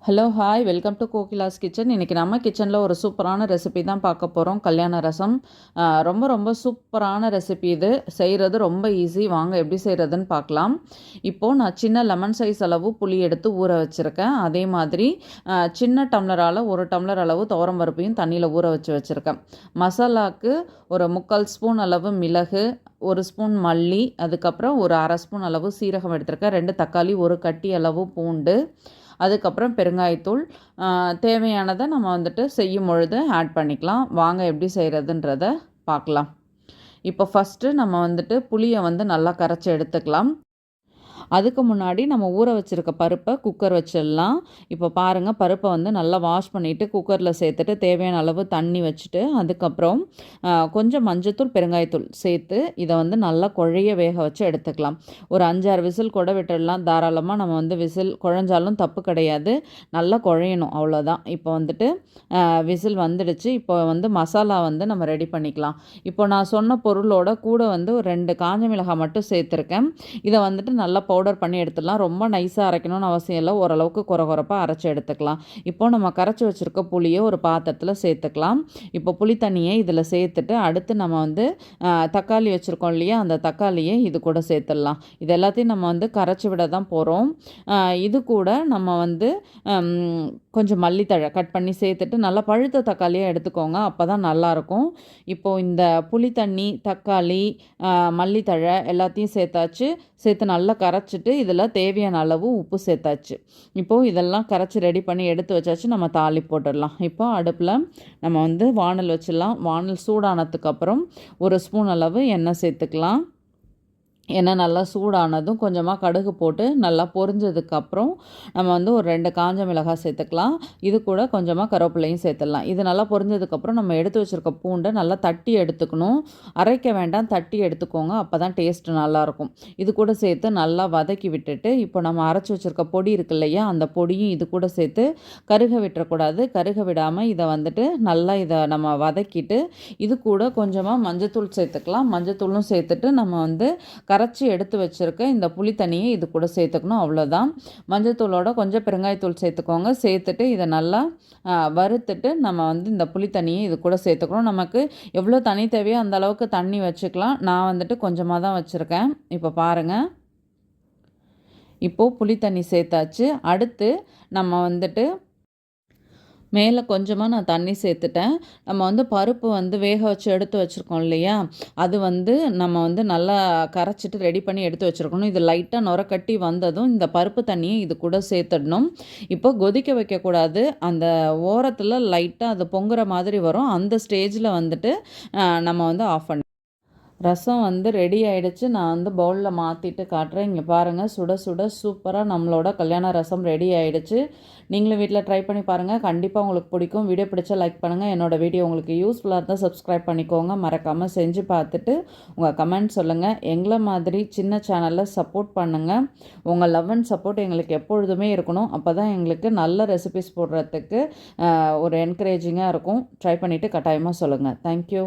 Hello hi welcome to Kokila's kitchen. இன்றைக்கி நம்ம கிச்சனில் ஒரு சூப்பரான ரெசிபி தான் பார்க்க போகிறோம். கல்யாண ரசம். ரொம்ப ரொம்ப சூப்பரான ரெசிபி இது. செய்கிறது ரொம்ப ஈஸி. வாங்க எப்படி செய்கிறதுன்னு பார்க்கலாம். இப்போது நான் சின்ன லெமன் சைஸ் அளவு புளி எடுத்து ஊற வச்சுருக்கேன். அதே மாதிரி சின்ன டம்ளரால் 1 டம்ளர் அளவு துவரம் பருப்பையும் தண்ணியில் ஊற வச்சுருக்கேன். மசாலாவுக்கு ஒரு 3/4 ஸ்பூன் அளவு மிளகு, 1 ஸ்பூன் மல்லி, அதுக்கப்புறம் ஒரு 1/2 ஸ்பூன் அளவு சீரகம் எடுத்திருக்கேன், 2 தக்காளி, 1 கட்டி அளவு பூண்டு, அதுக்கப்புறம் பெருங்காயத்தூள். தேவையானதை நம்ம வந்துட்டு செய்யும் பொழுது ஆட் பண்ணிக்கலாம். வாங்க எப்படி செய்கிறதுன்றத பார்க்கலாம். இப்போ ஃபஸ்ட்டு நம்ம வந்துட்டு புளியை வந்து நல்லா கரைச்சி எடுத்துக்கலாம். அதுக்கு முன்னாடி நம்ம ஊற வச்சுருக்க பருப்பை குக்கர் வச்சிடலாம். இப்போ பாருங்கள், பருப்பை வந்து நல்லா வாஷ் பண்ணிவிட்டு குக்கரில் சேர்த்துட்டு தேவையான அளவு தண்ணி வச்சுட்டு அதுக்கப்புறம் கொஞ்சம் மஞ்சத்தூள், பெருங்காயத்தூள் சேர்த்து இதை வந்து நல்லா குழைய வேக வச்சு எடுத்துக்கலாம். ஒரு 5-6 விசில் கூட விட்டுடலாம். தாராளமாக நம்ம வந்து விசில் குழஞ்சாலும் தப்பு கிடையாது, நல்லா குழையணும், அவ்வளோதான். இப்போ வந்துட்டு விசில் வந்துடுச்சு. இப்போ வந்து மசாலா வந்து நம்ம ரெடி பண்ணிக்கலாம். இப்போ நான் சொன்ன பொருளோட கூட வந்து ஒரு 2 காஞ்ச மிளகாய் மட்டும் சேர்த்துருக்கேன். இதை வந்துட்டு நல்லா பவுடர் பண்ணி எடுத்துடலாம். ரொம்ப நைஸாக அரைக்கணும்னு அவசியம் இல்லை, ஓரளவுக்கு குறப்பாக அரைச்சி எடுத்துக்கலாம். இப்போது நம்ம கரைச்சி வச்சுருக்க புளியை ஒரு பாத்திரத்தில் சேர்த்துக்கலாம். இப்போ புளி தண்ணியை இதில் சேர்த்துட்டு அடுத்து நம்ம வந்து தக்காளி வச்சுருக்கோம் இல்லையா, அந்த தக்காளியை இது கூட சேர்த்துடலாம். இது எல்லாத்தையும் நம்ம வந்து கரைச்சி விட தான் போகிறோம். இது கூட நம்ம வந்து கொஞ்சம் மல்லித்தழை கட் பண்ணி சேர்த்துட்டு நல்லா பழுத்த தக்காளியாக எடுத்துக்கோங்க, அப்போ தான் நல்லாயிருக்கும். இப்போது இந்த புளி தண்ணி, தக்காளி, மல்லித்தழை எல்லாத்தையும் சேர்த்து நல்லா கரைச்சிட்டு இதில் தேவையான அளவு உப்பு சேர்த்தாச்சு. இப்போது இதெல்லாம் கரைச்சி ரெடி பண்ணி எடுத்து வச்சாச்சு. நம்ம தாளி போட்டுடலாம். இப்போ அடுப்பில் நம்ம வந்து வானல் வச்சிடலாம். வானல் சூடானதுக்கப்புறம் 1 ஸ்பூன் அளவு எண்ணெய் சேர்த்துக்கலாம். எண்ணெய் நல்லா சூடானதும் கொஞ்சமாக கடுகு போட்டு நல்லா பொரிஞ்சதுக்கப்புறம் நம்ம வந்து ஒரு 2 காஞ்ச மிளகாய் சேர்த்துக்கலாம். இது கூட கொஞ்சமாக கருவேப்பிலையும் சேர்த்துடலாம். இது நல்லா பொரிஞ்சதுக்கப்புறம் நம்ம எடுத்து வச்சுருக்க பூண்டை நல்லா தட்டி எடுத்துக்கணும். அரைக்க வேண்டாம், தட்டி எடுத்துக்கோங்க, அப்போ தான் டேஸ்ட்டு நல்லாயிருக்கும். இது கூட சேர்த்து நல்லா வதக்கி விட்டுட்டு இப்போ நம்ம அரைச்சி வச்சுருக்க பொடி இருக்கு இல்லையா, அந்த பொடியும் இது கூட சேர்த்து கருக விட்டுறக்கூடாது. கருக விடாமல் இதை வந்துட்டு நல்லா இதை நம்ம வதக்கிட்டு இது கூட கொஞ்சமாக மஞ்சத்தூள் சேர்த்துக்கலாம். மஞ்சத்தூளும் சேர்த்துட்டு நம்ம வந்து கரைச்சி எடுத்து வச்சுருக்க இந்த புளி தண்ணியை இது கூட சேர்த்துக்கணும், அவ்வளோதான். மஞ்சத்தூளோட கொஞ்சம் பெருங்காயத்தூள் சேர்த்துக்கோங்க. சேர்த்துட்டு இதை நல்லா வறுத்துட்டு நம்ம வந்து இந்த புளி தண்ணியை இது கூட சேர்த்துக்கணும். நமக்கு எவ்வளோ தண்ணி தேவையோ அந்த அளவுக்கு தண்ணி வச்சுக்கலாம். நான் வந்துட்டு கொஞ்சமாக தான் வச்சுருக்கேன். இப்போ பாருங்கள், இப்போது புளி தண்ணி சேர்த்தாச்சு. அடுத்து நம்ம வந்துட்டு மேலே கொஞ்சமாக நான் தண்ணி சேர்த்துட்டேன். நம்ம வந்து பருப்பு வந்து வேக வச்சு எடுத்து வச்சுருக்கோம் இல்லையா, அது வந்து நம்ம வந்து நல்லா கரைச்சிட்டு ரெடி பண்ணி எடுத்து வச்சுருக்கணும். இது லைட்டாக நுரக்கட்டி வந்ததும் இந்த பருப்பு தண்ணியை இது கூட சேர்த்துடணும். இப்போ கொதிக்க வைக்கக்கூடாது. அந்த ஓரத்தில் லைட்டாக அது பொங்குற மாதிரி வரும். அந்த ஸ்டேஜில் வந்துட்டு நம்ம வந்து ஆஃப் பண்ணி ரசம் வந்து ரெடி ஆகிடுச்சு. நான் வந்து பவுலில் மாற்றிட்டு காட்டுறேன். இங்கே பாருங்கள், சுட சுட சூப்பராக நம்மளோட கல்யாண ரசம் ரெடி ஆகிடுச்சு. நீங்களும் வீட்டில் ட்ரை பண்ணி பாருங்கள், கண்டிப்பாக உங்களுக்கு பிடிக்கும். வீடியோ பிடிச்சா லைக் பண்ணுங்கள். என்னோடய வீடியோ உங்களுக்கு யூஸ்ஃபுல்லாக இருந்தால் சப்ஸ்கிரைப் பண்ணிக்கோங்க. மறக்காமல் செஞ்சு பார்த்துட்டு உங்கள் கமெண்ட் சொல்லுங்கள். எங்களை மாதிரி சின்ன சேனலில் சப்போர்ட் பண்ணுங்கள். உங்கள் லவ் அண்ட் சப்போர்ட் எங்களுக்கு எப்பொழுதுமே இருக்கணும். அப்போ தான் எங்களுக்கு நல்ல ரெசிபிஸ் போடுறதுக்கு ஒரு என்கரேஜிங்காக இருக்கும். ட்ரை பண்ணிவிட்டு கட்டாயமாக சொல்லுங்கள். தேங்க்யூ.